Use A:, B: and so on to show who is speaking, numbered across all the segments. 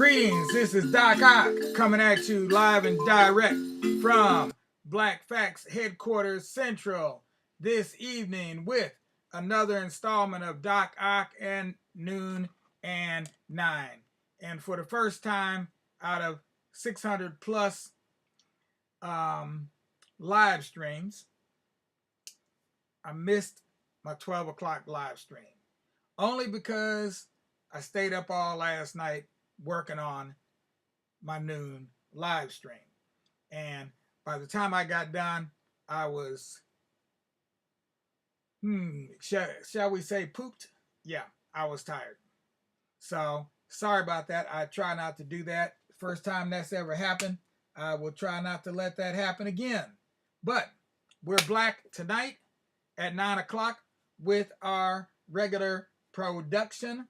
A: Greetings, this is Doc Ock coming at you live and direct from Black Facts Headquarters Central this evening with another installment of Doc Ock and Noon and 9. And for the first time out of 600 plus live streams, I missed my 12 o'clock live stream. Only because I stayed up all last night working on my noon live stream. And by the time I got done, I was, shall we say pooped? Yeah, I was tired. So sorry about that. I try not to do that. First time that's ever happened. I will try not to let that happen again. But we're back tonight at 9 o'clock with our regular production.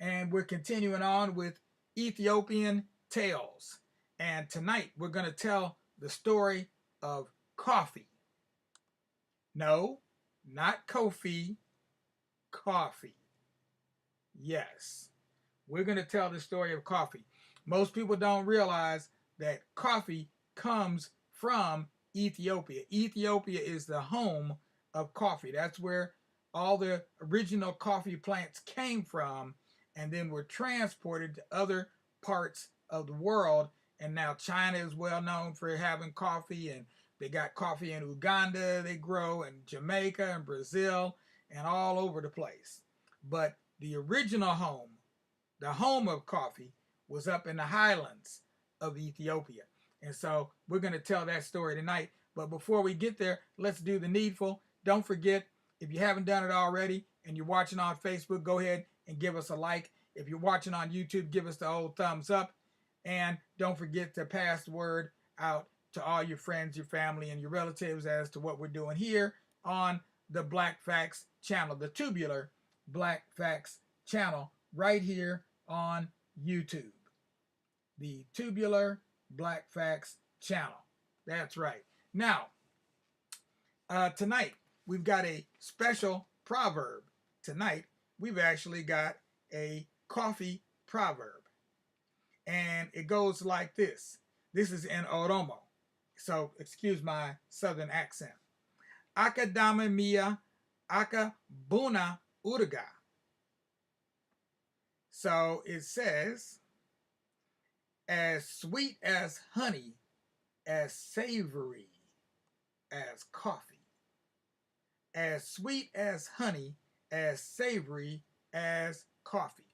A: And we're continuing on with Ethiopian tales. And tonight we're going to tell the story of coffee. No, not Kofi, coffee. Yes, we're going to tell the story of coffee. Most people don't realize that coffee comes from Ethiopia. Ethiopia is the home of coffee. That's where all the original coffee plants came from, and then were transported to other parts of the world. And now China is well known for having coffee, and they got coffee in Uganda they grow, and Jamaica and Brazil and all over the place. But the original home, the home of coffee, was up in the highlands of Ethiopia. And so we're going to tell that story tonight. But before we get there, let's do the needful. Don't forget, if you haven't done it already and you're watching on Facebook, go ahead and give us a like. If you're watching on YouTube, give us the old thumbs up. And don't forget to pass the word out to all your friends, your family, and your relatives as to what we're doing here on the Black Facts channel, the tubular Black Facts channel, right here on YouTube. The tubular Black Facts channel. That's right. Now, tonight, we've got a special proverb. Tonight, we've actually got a coffee proverb. And it goes like this. This is in Oromo. So, excuse my southern accent. Aka dama mia, aka buna urga. So, it says, as sweet as honey, as savory as coffee. As sweet as honey, as savory as coffee.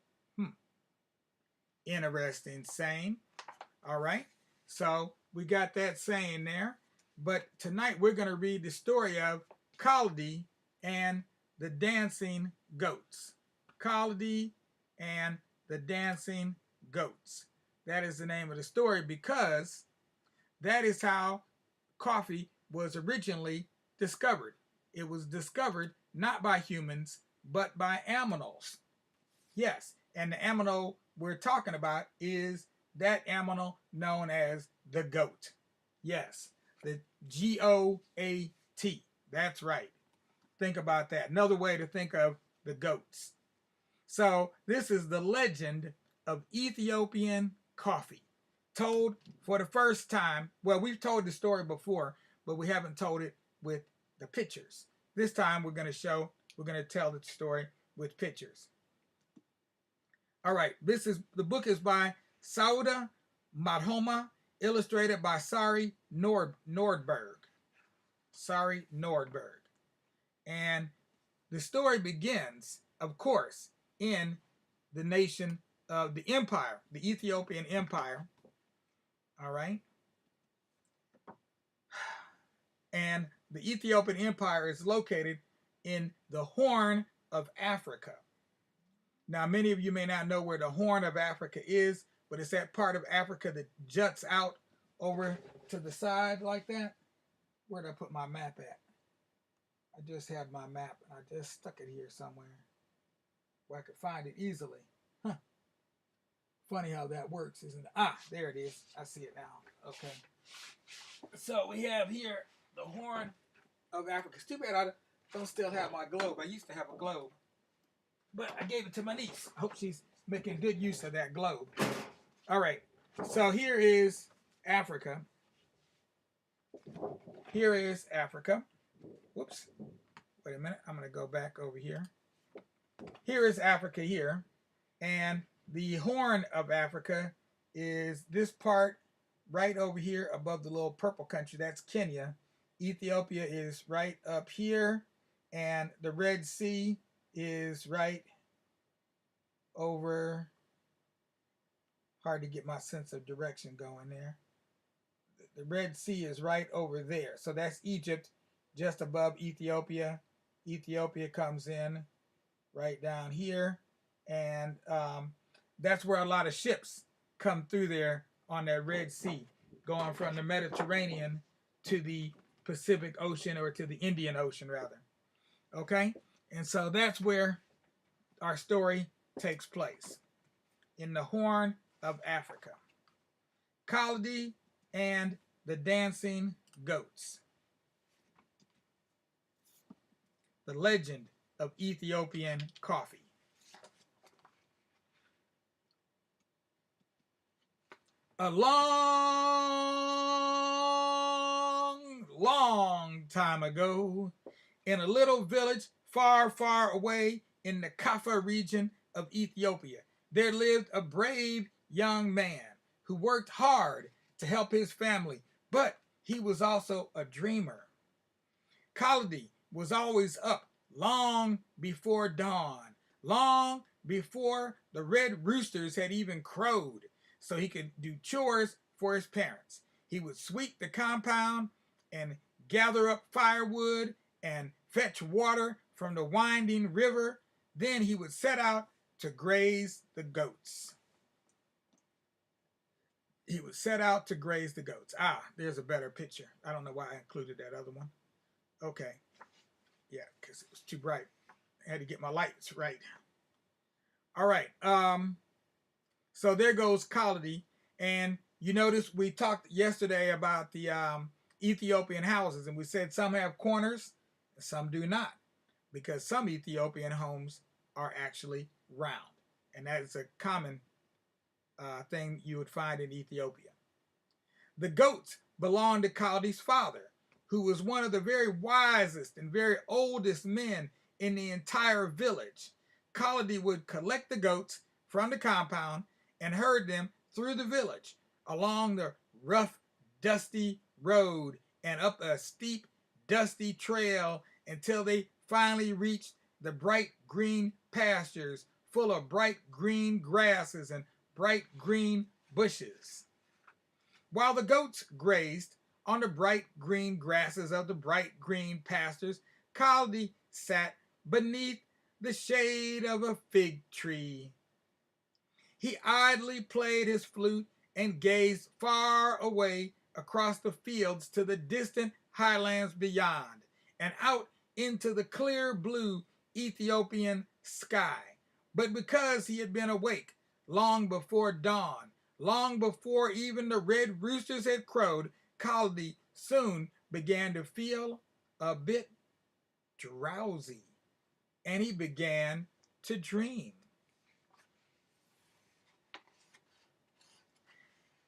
A: Interesting saying. All right. So we got that saying there. But tonight we're going to read the story of Khaldi and the dancing goats. Khaldi and the dancing goats. That is the name of the story because that is how coffee was originally discovered. It was discovered not by humans, but by aminals. Yes, and the aminal we're talking about is that aminal known as the goat. Yes, the G-O-A-T. That's right. Think about that. Another way to think of the goats. So this is the legend of Ethiopian coffee, told for the first time. Well, we've told the story before, but we haven't told it with the pictures. This time we're going to tell the story with pictures. All right, the book is by Sauda Madhoma, illustrated by Sari Nordberg. Sari Nordberg. And the story begins, of course, in the nation of the empire, the Ethiopian Empire. All right. And the Ethiopian Empire is located in the Horn of Africa. Now, many of you may not know where the Horn of Africa is, but it's that part of Africa that juts out over to the side like that. Where did I put my map at? I just had my map, and I just stuck it here somewhere where I could find it easily. Huh. Funny how that works, isn't it? Ah, there it is. I see it now. Okay. So we have here the Horn of Africa. It's too bad I don't still have my globe. I used to have a globe. But I gave it to my niece. I hope she's making good use of that globe. All right. So here is Africa. Here is Africa. Whoops. Wait a minute. I'm going to go back over here. Here is Africa here. And the Horn of Africa is this part right over here above the little purple country. That's Kenya. Ethiopia is right up here. And the Red Sea is right over. Hard to get my sense of direction going there. The Red Sea is right over there. So that's Egypt just above Ethiopia. Ethiopia comes in right down here. And that's where a lot of ships come through there on that Red Sea, going from the Mediterranean to the Pacific Ocean, or to the Indian Ocean rather. Okay? And so that's where our story takes place, in the Horn of Africa. Khalidi and the Dancing Goats. The legend of Ethiopian coffee. A long, long time ago, in a little village far, far away in the Kaffa region of Ethiopia, there lived a brave young man who worked hard to help his family, but he was also a dreamer. Khalidi was always up long before dawn, long before the red roosters had even crowed, so he could do chores for his parents. He would sweep the compound and gather up firewood and fetch water from the winding river. Then he would set out to graze the goats. He would set out to graze the goats. Ah, there's a better picture. I don't know why I included that other one. Okay. Yeah, because it was too bright. I had to get my lights right. All right. So there goes Khalidi. And you notice we talked yesterday about the Ethiopian houses, and we said some have corners and some do not, because some Ethiopian homes are actually round. And that is a common thing you would find in Ethiopia. The goats belonged to Khaldi's father, who was one of the very wisest and very oldest men in the entire village. Khaldi would collect the goats from the compound and herd them through the village, along the rough, dusty road and up a steep, dusty trail until they finally reached the bright green pastures full of bright green grasses and bright green bushes. While the goats grazed on the bright green grasses of the bright green pastures, Khaldi sat beneath the shade of a fig tree. He idly played his flute and gazed far away across the fields to the distant highlands beyond, and out into the clear blue Ethiopian sky. But because he had been awake long before dawn, long before even the red roosters had crowed, Khaldi soon began to feel a bit drowsy, and he began to dream.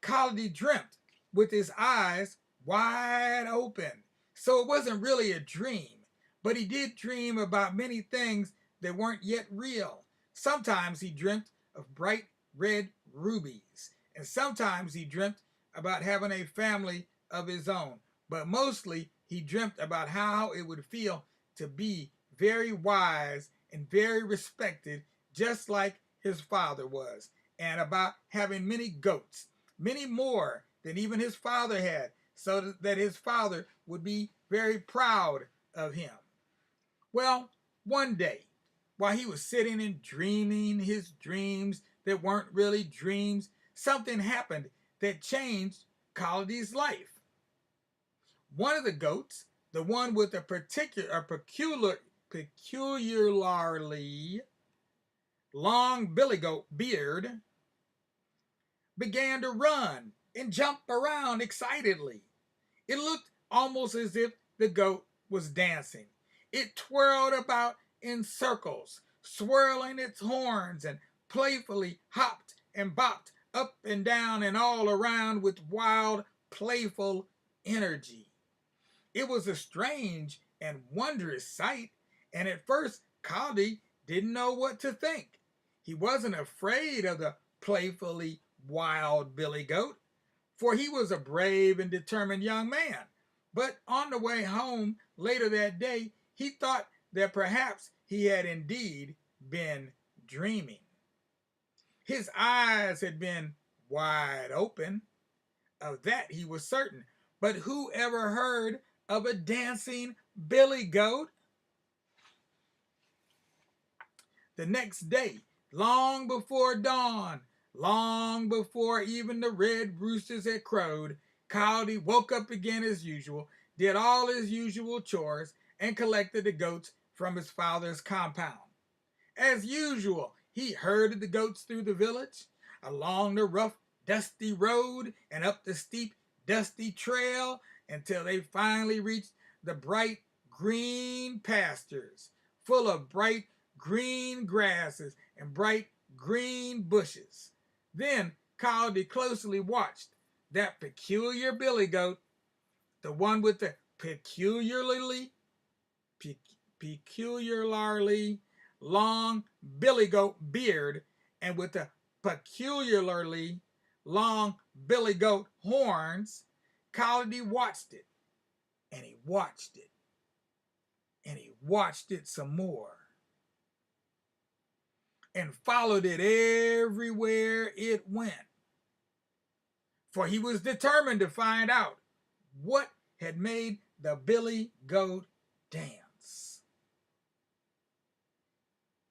A: Khaldi dreamt with his eyes wide open. So it wasn't really a dream, but he did dream about many things that weren't yet real. Sometimes he dreamt of bright red rubies, and sometimes he dreamt about having a family of his own. But mostly he dreamt about how it would feel to be very wise and very respected, just like his father was, and about having many goats, many more than even his father had, so that his father would be very proud of him. Well, one day, while he was sitting and dreaming his dreams that weren't really dreams, something happened that changed Khaldi's life. One of the goats, the one with a peculiarly long billy goat beard, began to run and jump around excitedly. It looked almost as if the goat was dancing. It twirled about in circles, swirling its horns, and playfully hopped and bopped up and down and all around with wild, playful energy. It was a strange and wondrous sight, and at first Kaldi didn't know what to think. He wasn't afraid of the playfully wild billy goat, for he was a brave and determined young man. But on the way home later that day, he thought that perhaps he had indeed been dreaming. His eyes had been wide open. Of that he was certain. But who ever heard of a dancing billy goat? The next day, long before dawn, long before even the red roosters had crowed, Coyote woke up again as usual, did all his usual chores, and collected the goats from his father's compound. As usual, he herded the goats through the village, along the rough, dusty road, and up the steep, dusty trail until they finally reached the bright green pastures, full of bright green grasses and bright green bushes. Then Coyote closely watched that peculiar billy goat, the one with the peculiarly long billy goat beard and with the peculiarly long billy goat horns. Coyote watched it, and he watched it, and he watched it some more, and followed it everywhere it went. For he was determined to find out what had made the billy goat dance.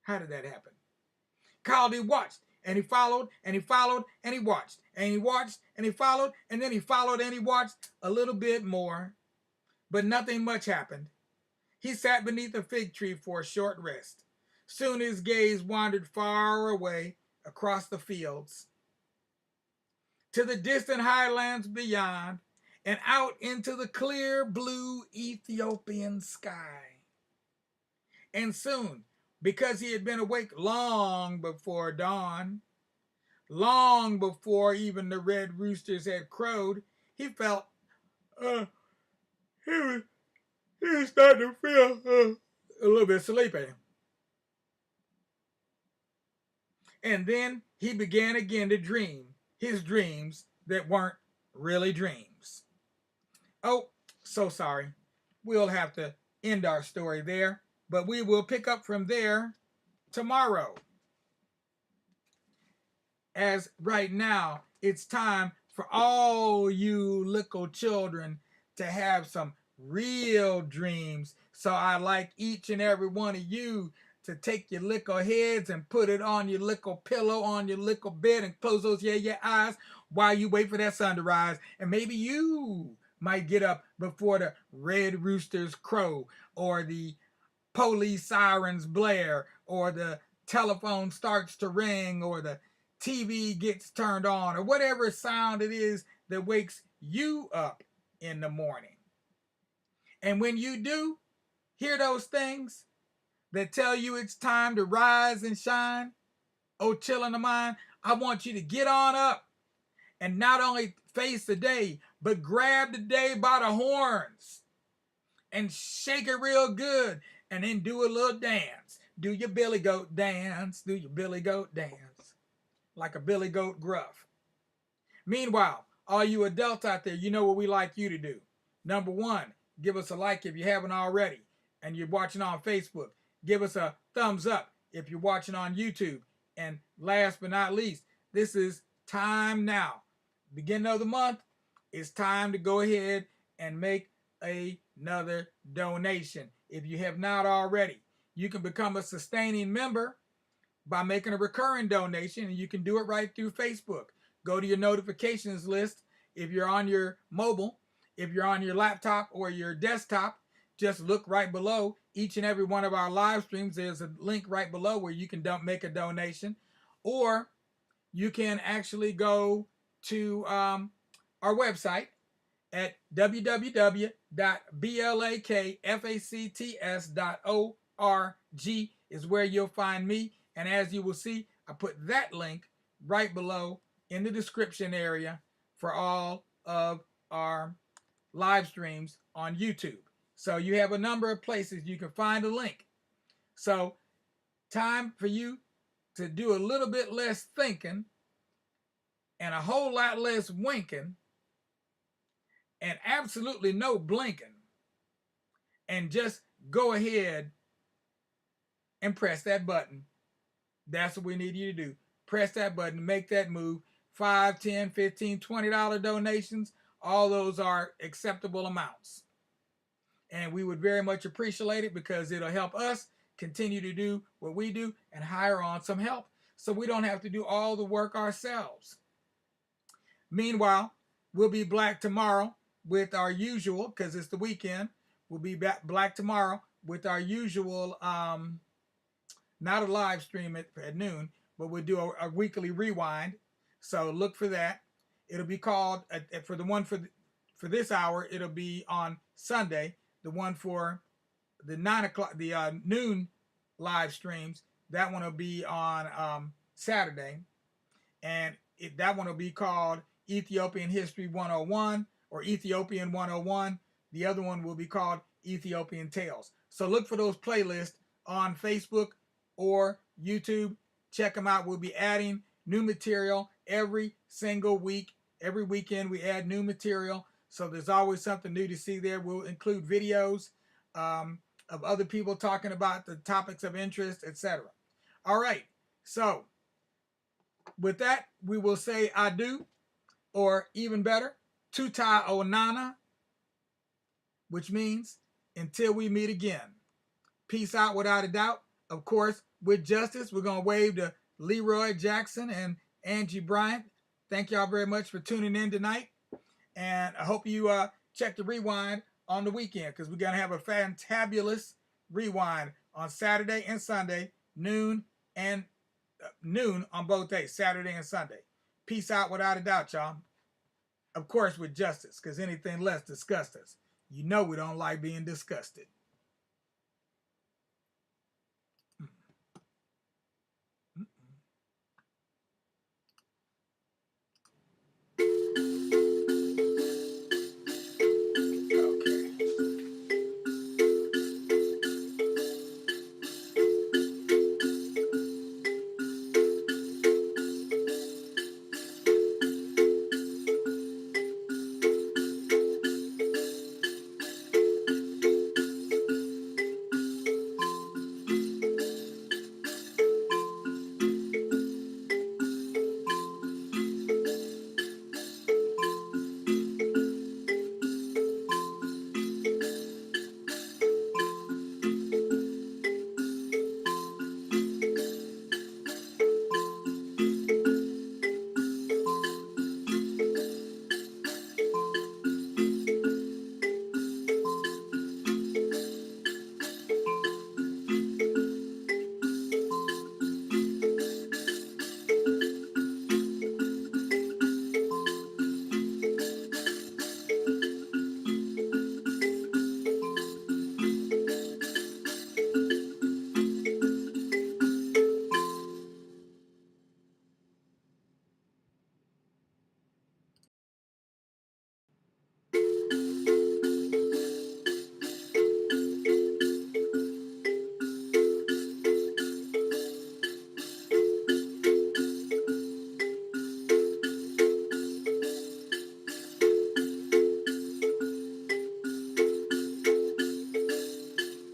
A: How did that happen? Coyote watched, and he followed, and he followed, and he watched, and he watched, and he followed, and then he followed, and he watched a little bit more. But nothing much happened. He sat beneath a fig tree for a short rest. Soon his gaze wandered far away across the fields, to the distant highlands beyond, and out into the clear blue Ethiopian sky. And soon, because he had been awake long before dawn, long before even the red roosters had crowed, he felt he was starting to feel a little bit sleepy. And then he began again to dream his dreams that weren't really dreams. Oh, so sorry. We'll have to end our story there, but we will pick up from there tomorrow. As right now, it's time for all you little children to have some real dreams. So I'd like each and every one of you to take your little heads and put it on your little pillow, on your little bed, and close those your eyes while you wait for that sun to rise. And maybe you might get up before the red roosters crow, or the police sirens blare, or the telephone starts to ring, or the TV gets turned on, or whatever sound it is that wakes you up in the morning. And when you do hear those things that tell you it's time to rise and shine, oh children of mine, I want you to get on up and not only face the day, but grab the day by the horns and shake it real good, and then do a little dance. Do your billy goat dance. Do your billy goat dance. Like a billy goat gruff. Meanwhile, all you adults out there, you know what we like you to do. Number one, give us a like if you haven't already, and you're watching on Facebook. Give us a thumbs up if you're watching on YouTube. And last but not least, this is time now. Beginning of the month, it's time to go ahead and make another donation. If you have not already, you can become a sustaining member by making a recurring donation, and you can do it right through Facebook. Go to your notifications list if you're on your mobile. If you're on your laptop or your desktop, just look right below each and every one of our live streams. There's a link right below where you can make a donation, or you can actually go to our website at www.blakfacts.org is where you'll find me. And as you will see, I put that link right below in the description area for all of our live streams on YouTube. So you have a number of places you can find a link. So time for you to do a little bit less thinking and a whole lot less winking and absolutely no blinking, and just go ahead and press that button. That's what we need you to do. Press that button, make that move. $5, $10, $15, $20 donations, all those are acceptable amounts. And we would very much appreciate it because it'll help us continue to do what we do and hire on some help so we don't have to do all the work ourselves. Meanwhile, we'll be back tomorrow with our usual, because it's the weekend, we'll be back tomorrow with our usual, not a live stream at noon, but we'll do a weekly rewind. So look for that. It'll be called, for the one for this hour, it'll be on Sunday. The one for the 9 o'clock, the noon live streams, that one will be on Saturday. And that one will be called Ethiopian History 101 or Ethiopian 101. The other one will be called Ethiopian Tales. So look for those playlists on Facebook or YouTube. Check them out. We'll be adding new material every single week. Every weekend we add new material. So there's always something new to see there. We'll include videos of other people talking about the topics of interest, etc. All right. So with that, we will say adieu, or even better, tuta onana, which means until we meet again. Peace out without a doubt. Of course, with justice, we're going to wave to Leroy Jackson and Angie Bryant. Thank y'all very much for tuning in tonight. And I hope you check the rewind on the weekend, because we're going to have a fantabulous rewind on Saturday and Sunday, noon on both days, Saturday and Sunday. Peace out without a doubt, y'all. Of course, with justice, because anything less disgusts us. You know we don't like being disgusted.